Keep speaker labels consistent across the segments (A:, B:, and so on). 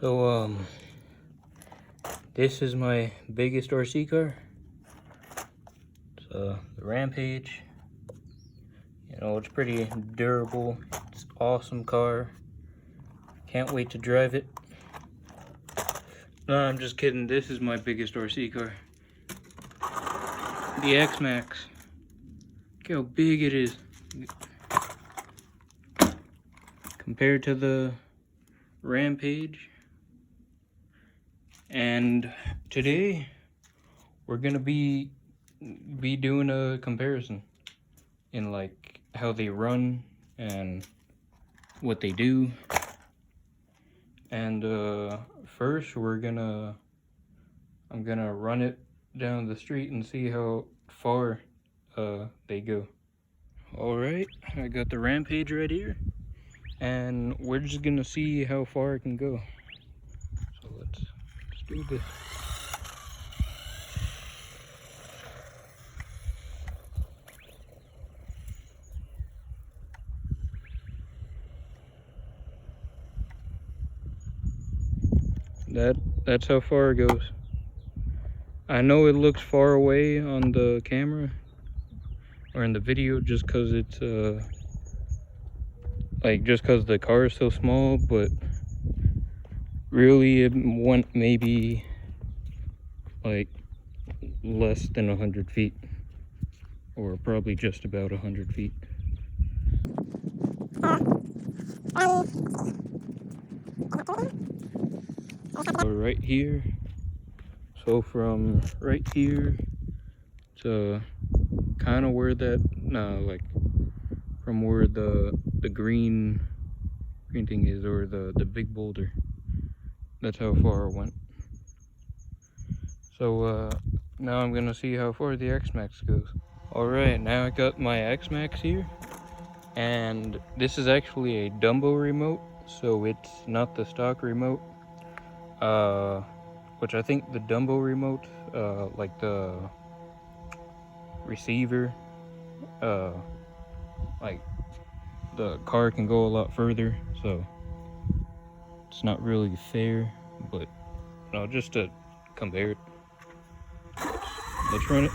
A: So, this is my biggest RC car. It's the Rampage. You know, it's pretty durable. It's an awesome car. Can't wait to drive it. No, I'm just kidding. This is my biggest RC car. The X-Max. Look how big it is. Compared to the Rampage. And today we're gonna be doing a comparison in like how they run and what they do. And first I'm gonna run it down the street and see how far they go. All right, I got the Rampage right here, and we're just gonna see how far it can go. So let's do this. That's how far it goes. I know it looks far away on the camera or in the video just because it's just because the car is so small, but really it went maybe like less than 100 feet, or probably just about 100 feet. Right here, so from right here to kind of where that from where the green thing is, or the big boulder, that's how far it went. So now I'm gonna see how far the X-Max goes. All right, now I got my X-Max here, and this is actually a Dumbo remote, so it's not the stock remote. Which I think the Dumbo remote, like the receiver, like the car can go a lot further, so it's not really fair, but no, just to compare it. Let's run it.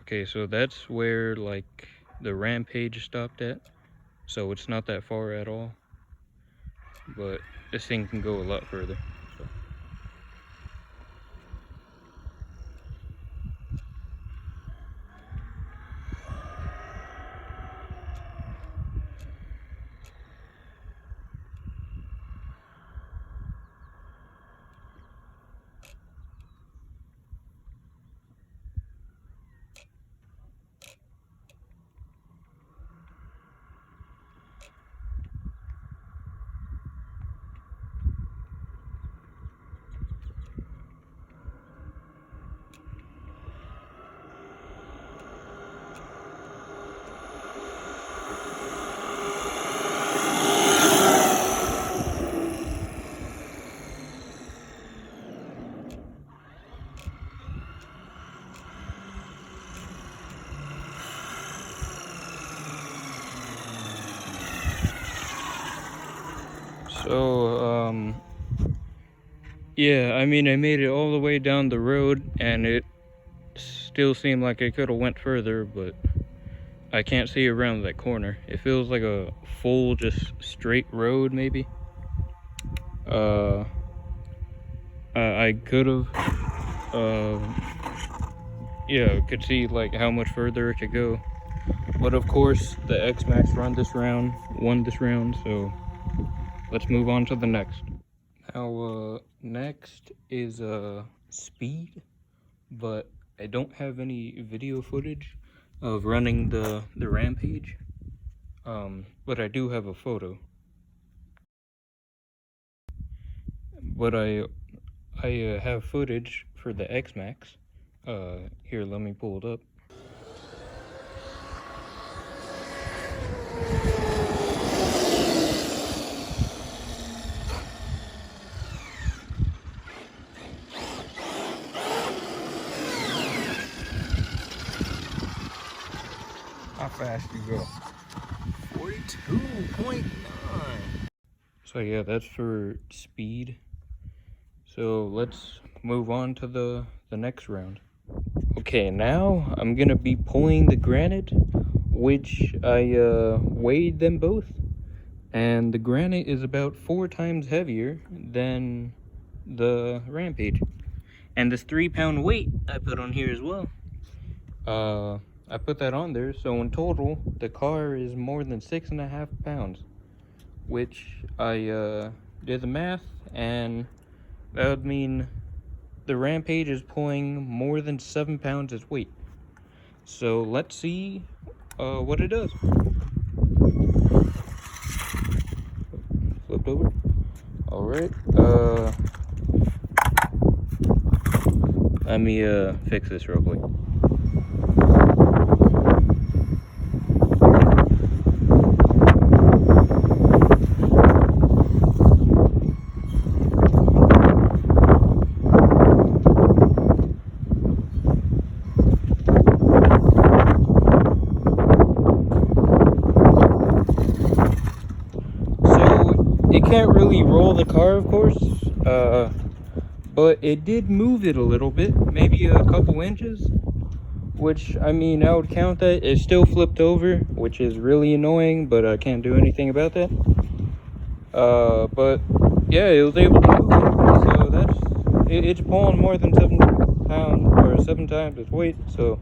A: Okay, so that's where like the Rampage stopped at, so it's not that far at all, but this thing can go a lot further. So. So, yeah, I mean, I made it all the way down the road, and it still seemed like it could have went further, but I can't see around that corner. It feels like a full, just straight road, maybe. I could have, yeah, could see like how much further it could go. But of course, the X-Max won this round, so let's move on to the next. Now, next is speed, but I don't have any video footage of running the Rampage, but I do have a photo. But I have footage for the X-Max. Here, let me pull it up.
B: fast you go. 42.9.
A: So yeah, that's for speed. So let's move on to the next round. Okay, now I'm gonna be pulling the granite, which I weighed them both, and the granite is about 4 times heavier than the Rampage. And this 3-pound weight I put on here as well. I put that on there, so in total the car is more than 6.5 pounds, which I did the math, and that would mean the Rampage is pulling more than 7 pounds its weight. So let's see what it does. Flipped over. All right. Let me fix this real quick. It can't really roll the car, of course, but it did move it a little bit, maybe a couple inches, which, I mean, I would count that. It still flipped over, which is really annoying, but I can't do anything about that. But yeah, it was able to move it, so it's pulling more than 7 pounds, or 7 times its weight, so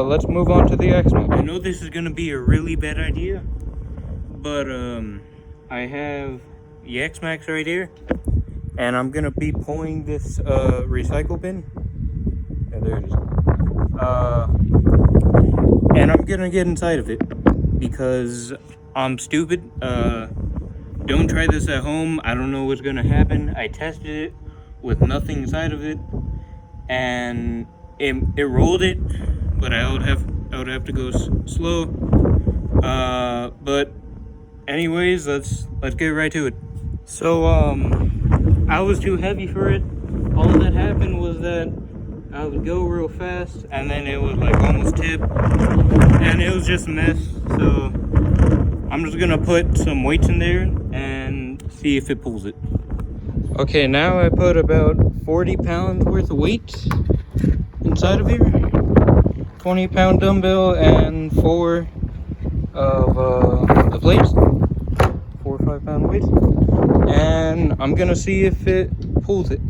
A: let's move on to the X-Max. I know this is gonna be a really bad idea, but I have the X-Max right here, and I'm gonna be pulling this recycle bin. Yeah, there it is. And I'm gonna get inside of it because I'm stupid. Don't try this at home. I don't know what's gonna happen. I tested it with nothing inside of it, and it rolled it, but I would have to go slow. But anyways, let's get right to it. So I was too heavy for it. All that happened was that I would go real fast, and then it would like almost tip, and it was just a mess. So I'm just gonna put some weights in there and see if it pulls it. Okay, now I put about 40 pounds worth of weight inside of here. 20-pound dumbbell and 4 of the plates. 4 or 5 pound weights. And I'm gonna see if it pulls it.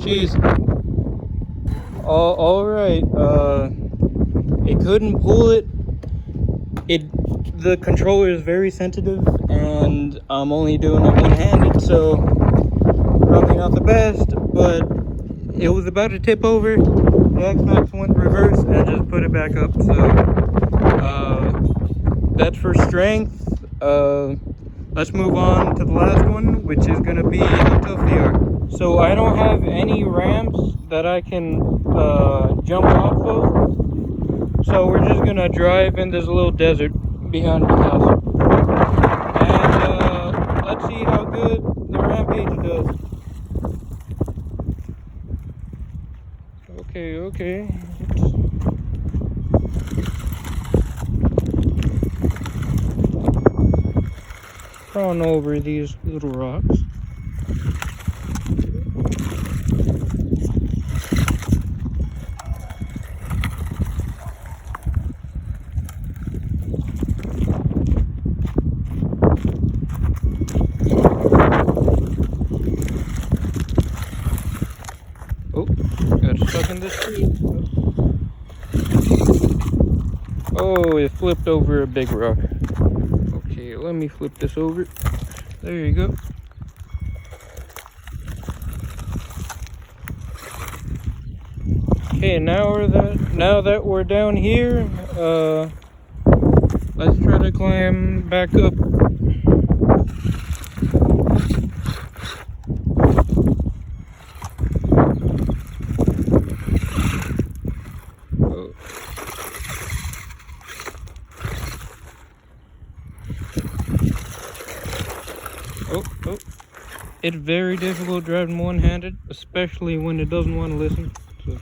A: Jeez. All right. It couldn't pull it. The controller is very sensitive, and I'm only doing it one-handed, so probably not the best. But it was about to tip over. The X-Max went reverse and just put it back up. So that's for strength. Let's move on to the last one, which is gonna be how tough they are. So I don't have any ramps that I can jump off of. So we're just gonna drive in this little desert behind the house. And let's see how good the Rampage does. Okay. Crawling over these little rocks. Oh, got stuck in this tree. Oh, it flipped over a big rock. Okay, let me flip this over. There you go. Okay, now that we're down here, let's try to climb back up. Oh. It's very difficult driving one-handed, especially when it doesn't want to listen. So.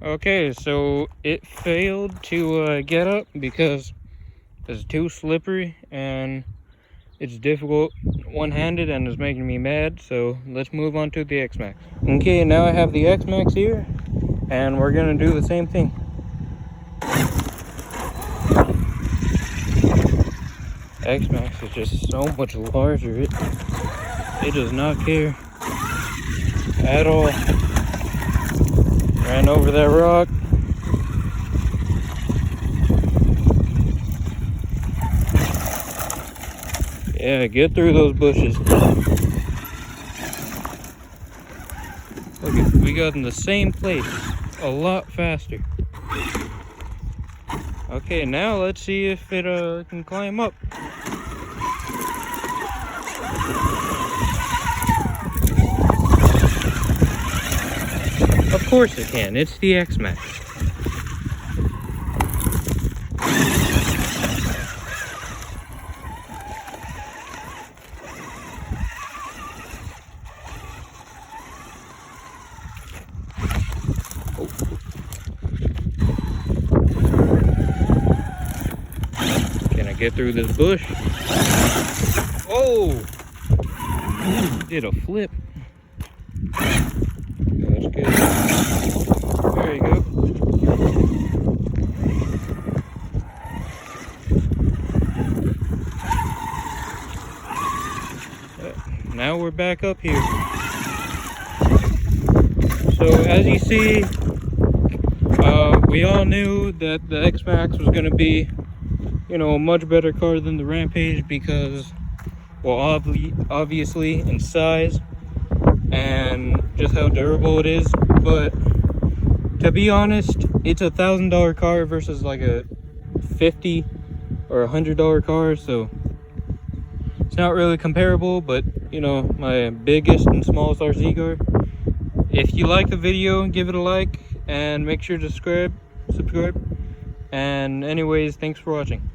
A: Okay, so it failed to get up because it's too slippery and it's difficult one-handed and it's making me mad. So let's move on to the X-Max. Okay, now I have the X-Max here and we're gonna do the same thing. X-Max is just so much larger. It does not care at all. Ran over that rock. Yeah, get through those bushes. Look, we got in the same place a lot faster. Okay, now let's see if it can climb up. Of course it can, it's the X-Max. Can I get through this bush? Oh! Did a flip. That's good. There you go. Now we're back up here. So as you see, we all knew that the X-Max was going to be, you know, a much better car than the Rampage because, well, obviously in size and just how durable it is. But to be honest, it's a $1,000 car versus like a $50 or $100 car, so it's not really comparable. But you know, my biggest and smallest RC car. If you like the video, give it a like and make sure to subscribe. And anyways, thanks for watching.